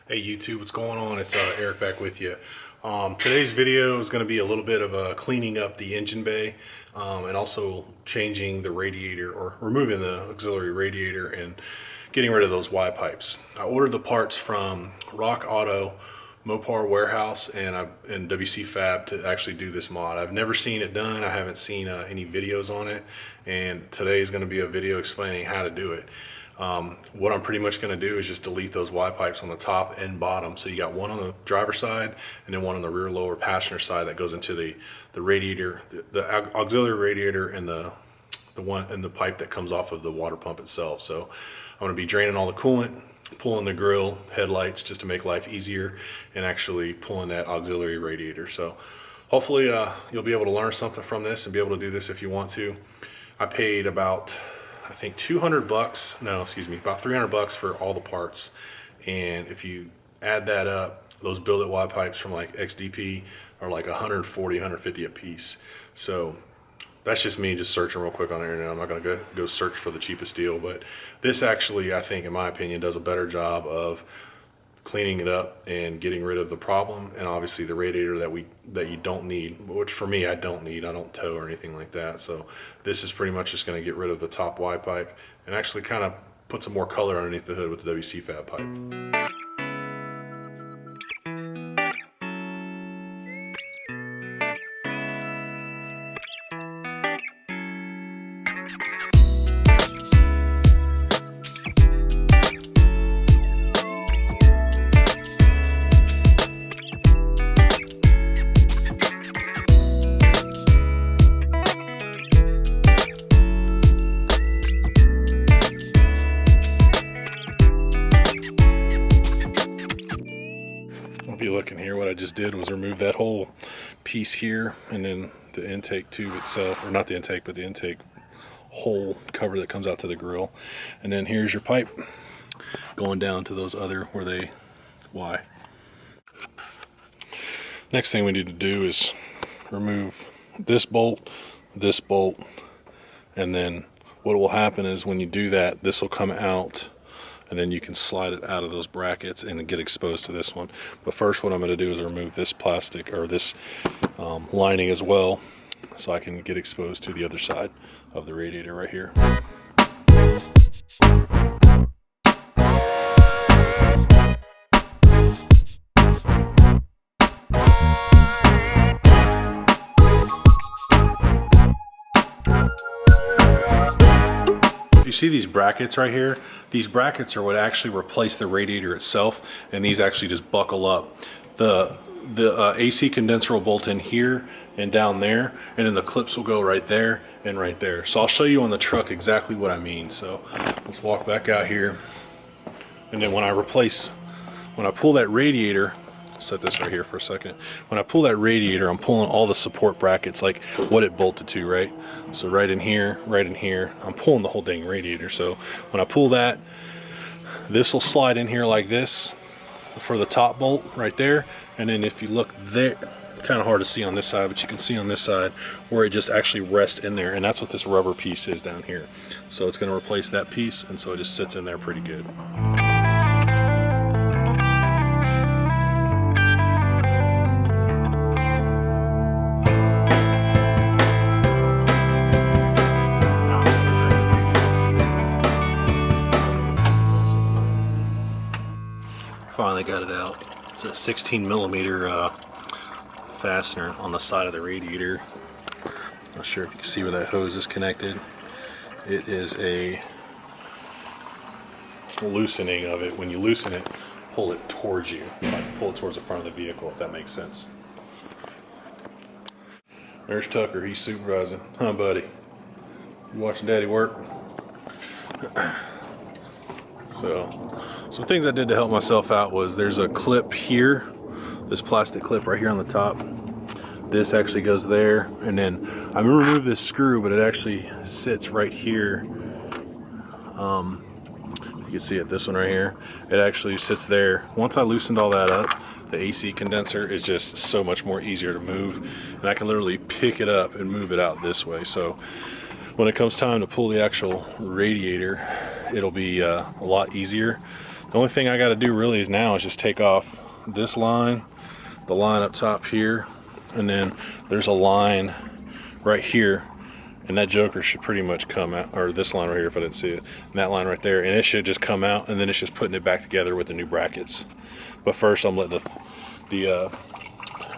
Hey YouTube, what's going on? It's Eric back with you. Today's video is going to be a little bit of cleaning up the engine bay and also changing the radiator, or removing the auxiliary radiator and getting rid of those Y pipes. I ordered the parts from Rock Auto, Mopar Warehouse, and WCfab to actually do this mod. I've never seen it done. I haven't seen any videos on it, and today is going to be a video explaining how to do it. What I'm pretty much going to do is just delete those Y pipes on the top and bottom. So you got one on the driver's side and then one on the rear lower passenger side that goes into the radiator, the auxiliary radiator, and the one and the pipe that comes off of the water pump itself. So I'm going to be draining all the coolant, pulling the grill, headlights, just to make life easier, and actually pulling that auxiliary radiator. So hopefully you'll be able to learn something from this and be able to do this if you want to. I paid about, I think about $300 for all the parts, and if you add that up, those billet Y pipes from like XDP are like 140, 150 a piece. So that's just me just searching real quick on the internet. I'm not gonna go search for the cheapest deal, but this actually, I think, in my opinion, does a better job of cleaning it up and getting rid of the problem, and obviously the radiator that you don't need, which for me I don't need. I don't tow or anything like that. So this is pretty much just going to get rid of the top Y pipe and actually kind of put some more color underneath the hood with the WCfab pipe. If you look in here, what I just did was remove that whole piece here, and then the intake tube itself, or not the intake, but the intake hole cover that comes out to the grill. And then here's your pipe going down to those other where they Y. Next thing we need to do is remove this bolt, and then what will happen is when you do that, this will come out, and then you can slide it out of those brackets and get exposed to this one. But first, what I'm going to do is remove this plastic, or this lining as well, so I can get exposed to the other side of the radiator right here. You see these brackets right here? These brackets are what actually replace the radiator itself, and these actually just buckle up. The AC condenser will bolt in here and down there, and then the clips will go right there and right there. So I'll show you on the truck exactly what I mean. So let's walk back out here, and then when I pull that radiator, set this right here for a second. When I pull that radiator, I'm pulling all the support brackets, like what it bolted to, right? So right in here, I'm pulling the whole dang radiator. So when I pull that, this will slide in here like this for the top bolt right there. And then if you look there, kind of hard to see on this side, but you can see on this side where it just actually rests in there, and that's what this rubber piece is down here. So it's going to replace that piece, and so it just sits in there pretty good. Finally got it out. It's a 16 millimeter fastener on the side of the radiator. Not sure if you can see where that hose is connected. It is a loosening of it. When you loosen it, pull it towards you. Like pull it towards the front of the vehicle, if that makes sense. There's Tucker, he's supervising. Huh, buddy? You watching Daddy work? So, some things I did to help myself out was there's a clip here, this plastic clip right here on the top. This actually goes there, and then I'm gonna remove this screw, but it actually sits right here. You can see it, this one right here. It actually sits there. Once I loosened all that up, the AC condenser is just so much more easier to move, and I can literally pick it up and move it out this way. So when it comes time to pull the actual radiator, it'll be a lot easier. The only thing I got to do really is now is just take off this line, the line up top here, and then there's a line right here, and that joker should pretty much come out, or this line right here if I didn't see it, and that line right there, and it should just come out, and then it's just putting it back together with the new brackets. But first I'm letting the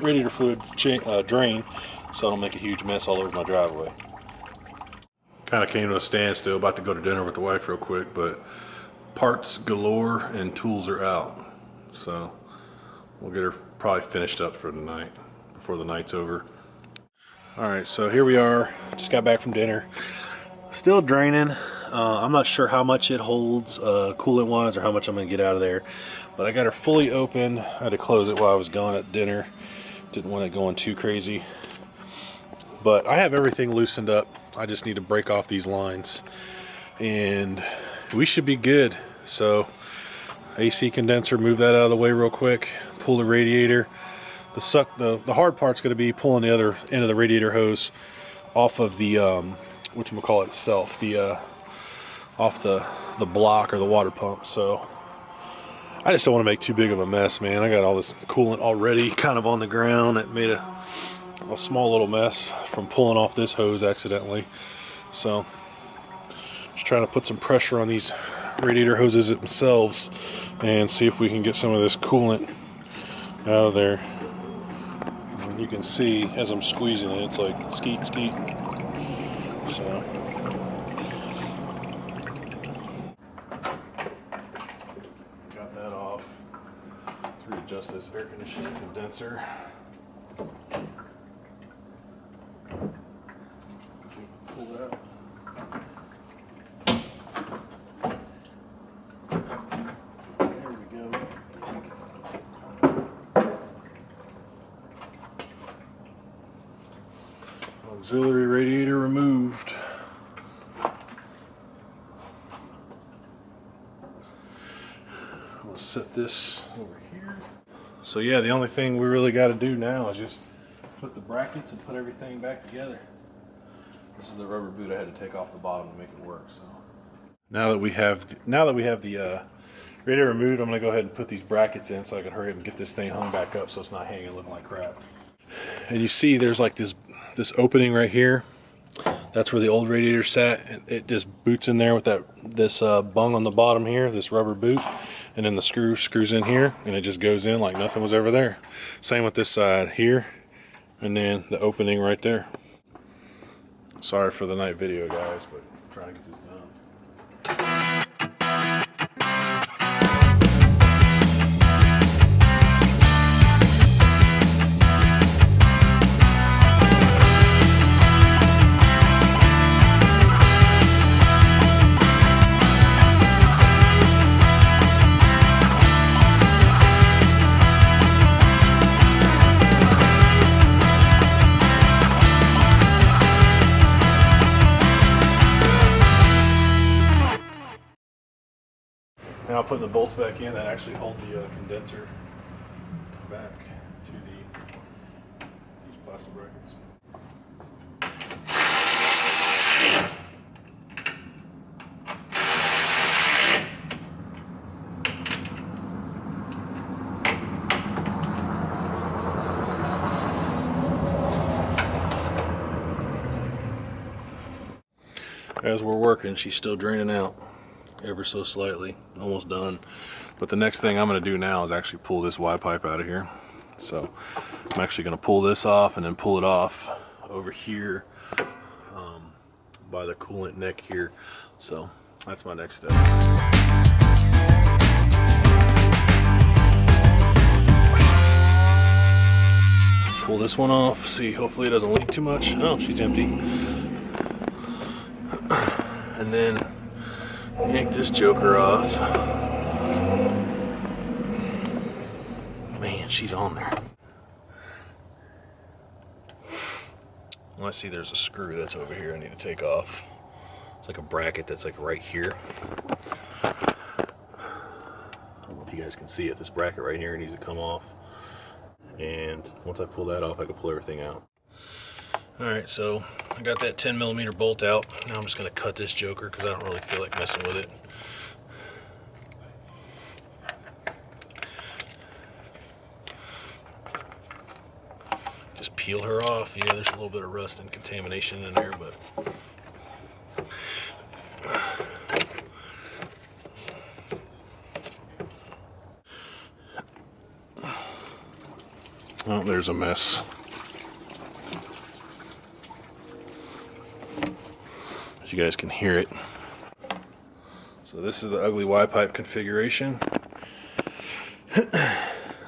radiator fluid drain so I don't make a huge mess all over my driveway. Kind of came to a standstill, about to go to dinner with the wife real quick, but parts galore and tools are out. So we'll get her probably finished up for the night, before the night's over. Alright, so here we are, just got back from dinner. Still draining. I'm not sure how much it holds coolant wise or how much I'm going to get out of there. But I got her fully open. I had to close it while I was gone at dinner. Didn't want it going too crazy. But I have everything loosened up. I just need to break off these lines. And we should be good. So AC condenser, move that out of the way real quick. Pull the radiator. The hard part's going to be pulling the other end of the radiator hose off of the whatchamacallit itself, off the block or the water pump. So I just don't want to make too big of a mess, man. I got all this coolant already kind of on the ground. It made a small little mess from pulling off this hose accidentally. So just trying to put some pressure on these radiator hoses themselves and see if we can get some of this coolant out of there. And you can see as I'm squeezing it, it's like skeet skeet. So got that off. Let's readjust this air conditioning condenser. Pull that out. Auxiliary radiator removed. We'll set this over here. So yeah, the only thing we really got to do now is just put the brackets and put everything back together. This is the rubber boot I had to take off the bottom to make it work. So now that we have the radiator removed, I'm gonna go ahead and put these brackets in so I can hurry up and get this thing hung back up so it's not hanging looking like crap. And you see there's like this opening right here. That's where the old radiator sat, and it just boots in there with this bung on the bottom here, this rubber boot, and then the screws in here, and it just goes in like nothing was ever there. Same with this side here, and then the opening right there. Sorry for the night video, guys, but I'm trying to get this done. Now putting the bolts back in that actually hold the condenser back to these plastic brackets. As we're working, she's still draining out ever so slightly, almost done. But the next thing I'm going to do now is actually pull this Y pipe out of here. So I'm actually going to pull this off and then pull it off over here by the coolant neck here. So that's my next step. Pull this one off, see, hopefully it doesn't leak too much. Oh, she's empty. And then yank this joker off. Man, she's on there. Well, I see there's a screw that's over here I need to take off. It's like a bracket that's like right here. I don't know if you guys can see it. This bracket right here needs to come off. And once I pull that off, I can pull everything out. Alright, so I got that 10mm bolt out. Now I'm just going to cut this joker because I don't really feel like messing with it. peel her off. Yeah, there's a little bit of rust and contamination in there, but oh, there's a mess. As you guys can hear it. So this is the ugly Y-pipe configuration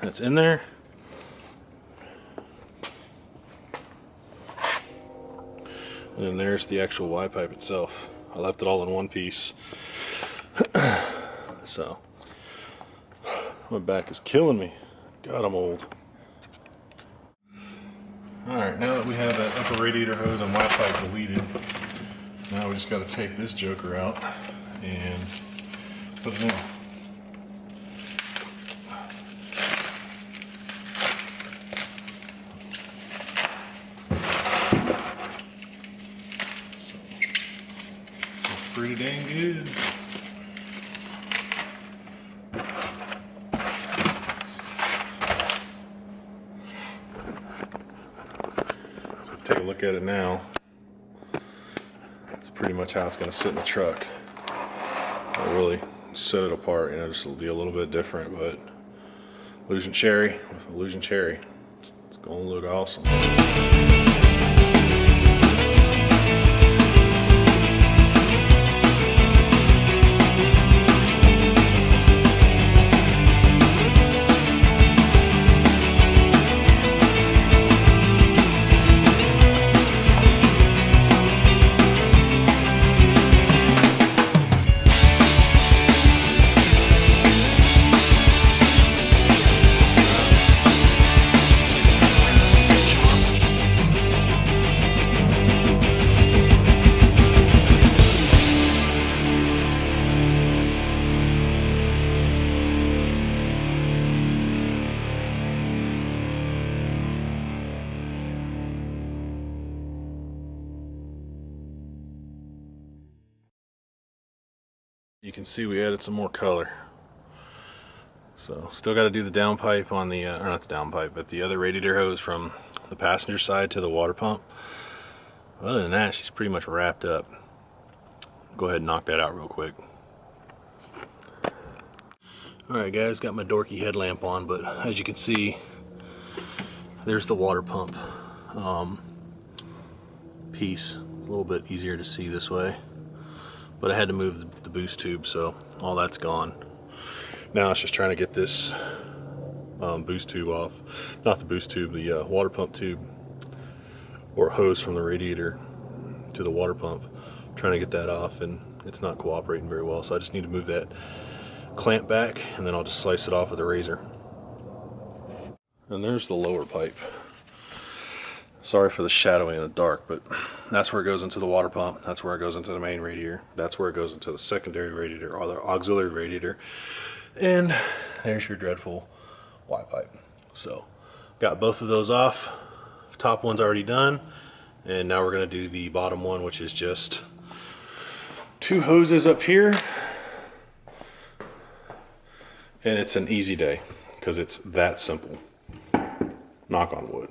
that's in there. And then there's the actual Y-pipe itself. I left it all in one piece. So my back is killing me. God, I'm old. Alright, now that we have that upper radiator hose and Y-pipe deleted, now we just got to take this joker out and put it in. It's pretty dang good. So take a look at it now. That's pretty much how it's going to sit in the truck. I'll really set it apart, you know, just it'll be a little bit different, but illusion cherry with illusion cherry, it's going to look awesome. You can see we added some more color. So still got to do the downpipe on the, or not the downpipe, but the other radiator hose from the passenger side to the water pump. Other than that, she's pretty much wrapped up. Go ahead and knock that out real quick. Alright guys, got my dorky headlamp on, but as you can see, there's the water pump piece. A little bit easier to see this way. But I had to move the boost tube, so all that's gone. Now it's just trying to get this boost tube off. Not the boost tube, the water pump tube or hose from the radiator to the water pump. Trying to get that off, and it's not cooperating very well, so I just need to move that clamp back, and then I'll just slice it off with a razor. And there's the lower pipe. Sorry for the shadowing in the dark, but that's where it goes into the water pump. That's where it goes into the main radiator. That's where it goes into the secondary radiator or the auxiliary radiator. And there's your dreadful Y-pipe. So got both of those off. Top one's already done. And now we're going to do the bottom one, which is just two hoses up here. And it's an easy day because it's that simple. Knock on wood.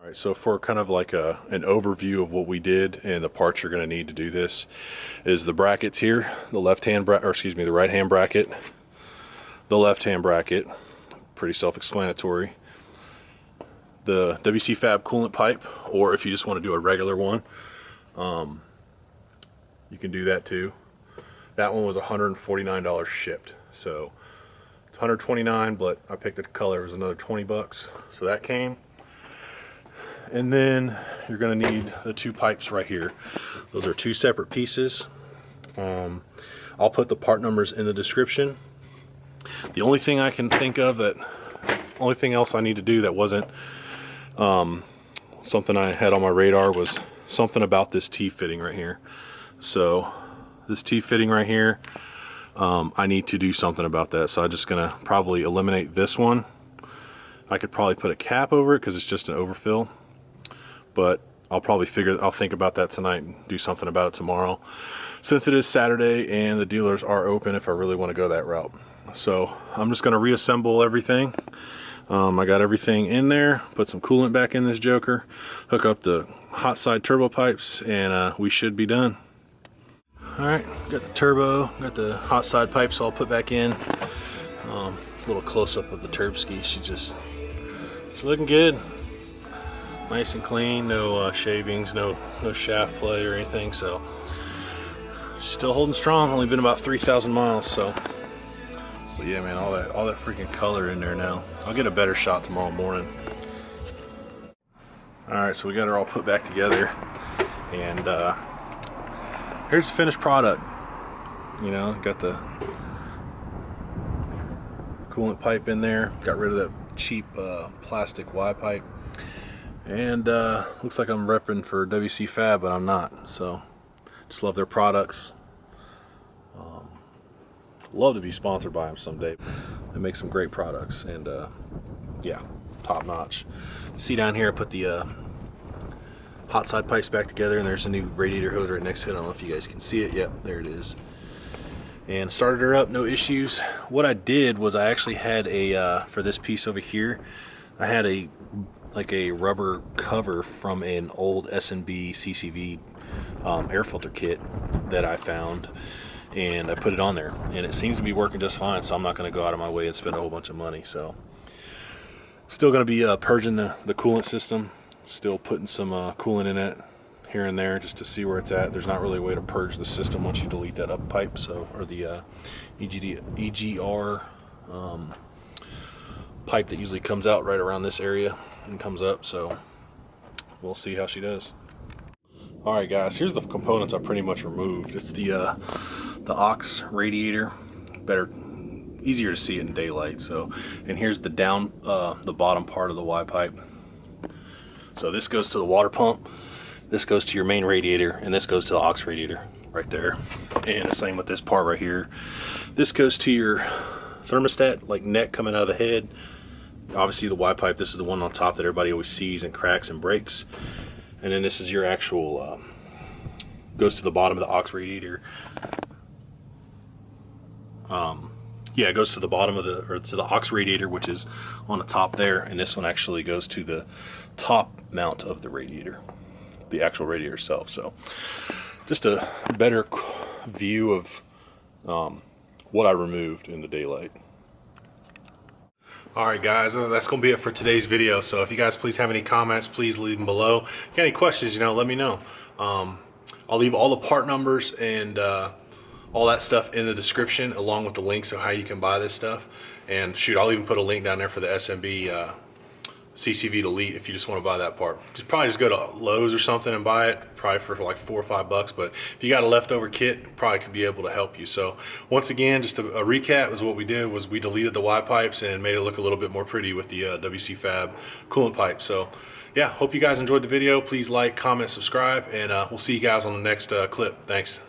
Alright, so for kind of like an overview of what we did and the parts you're going to need to do this is the brackets here, the the right hand bracket, the left hand bracket, pretty self-explanatory. The WCfab coolant pipe, or if you just want to do a regular one, you can do that too. That one was $149 shipped, so it's $129, but I picked a color, it was another 20 bucks, so that came. And then you're going to need the two pipes right here. Those are two separate pieces. I'll put the part numbers in the description. The only thing I can think of only thing else I need to do that wasn't something I had on my radar was something about this T-fitting right here. So this T-fitting right here, I need to do something about that. So I'm just going to probably eliminate this one. I could probably put a cap over it because it's just an overfill. But I'll think about that tonight and do something about it tomorrow, since it is Saturday and the dealers are open if I really want to go that route. So I'm just going to reassemble everything. I got everything in there, put some coolant back in this joker, hook up the hot side turbo pipes, and we should be done. Alright, got the turbo, got the hot side pipes all put back in. A little close-up of the turbski. She's looking good. Nice and clean, no shavings, no shaft play or anything, so she's still holding strong. Only been about 3,000 miles, so. But yeah, man, all that freaking color in there now. I'll get a better shot tomorrow morning. Alright, so we got her all put back together, and here's the finished product. You know, got the coolant pipe in there, got rid of that cheap plastic Y pipe, and looks like I'm repping for WCfab, but I'm not. So just love their products. Love to be sponsored by them someday. They make some great products, and yeah, top notch. See down here, I put the hot side pipes back together, and there's a new radiator hose right next to it. I don't know if you guys can see it. Yep, there it is. And started her up, no issues. What I did was I actually had a for this piece over here, I had a rubber cover from an old S&B CCV air filter kit that I found, and I put it on there, and it seems to be working just fine. So I'm not going to go out of my way and spend a whole bunch of money. So still going to be purging the coolant system, still putting some coolant in it here and there just to see where it's at. There's not really a way to purge the system once you delete that up pipe, so, or the EGR pipe that usually comes out right around this area and comes up. So we'll see how she does. All right, guys, here's the components I pretty much removed. It's the aux radiator, easier to see it in daylight. So, and here's the the bottom part of the Y pipe. So this goes to the water pump, this goes to your main radiator, and this goes to the aux radiator right there. And the same with this part right here. This goes to your thermostat, like neck coming out of the head. Obviously the Y pipe, this is the one on top that everybody always sees and cracks and breaks. And then this is your actual, goes to the bottom of the aux radiator. Yeah, it goes to the bottom of to the aux radiator, which is on the top there, and this one actually goes to the top mount of the radiator, the actual radiator itself. So just a better view of what I removed in the daylight. Alright guys, that's going to be it for today's video. So if you guys please have any comments, please leave them below. If you got any questions, let me know. I'll leave all the part numbers and all that stuff in the description, along with the links of how you can buy this stuff. And shoot, I'll even put a link down there for the SMB CCV Delete if you just want to buy that part. Probably just go to Lowe's or something and buy it, probably for like $4 or $5. But if you got a leftover kit, probably could be able to help you. So once again, just a recap is what we did was we deleted the Y pipes and made it look a little bit more pretty with the WCfab coolant pipe. So yeah, hope you guys enjoyed the video. Please like, comment, subscribe, and we'll see you guys on the next clip. Thanks.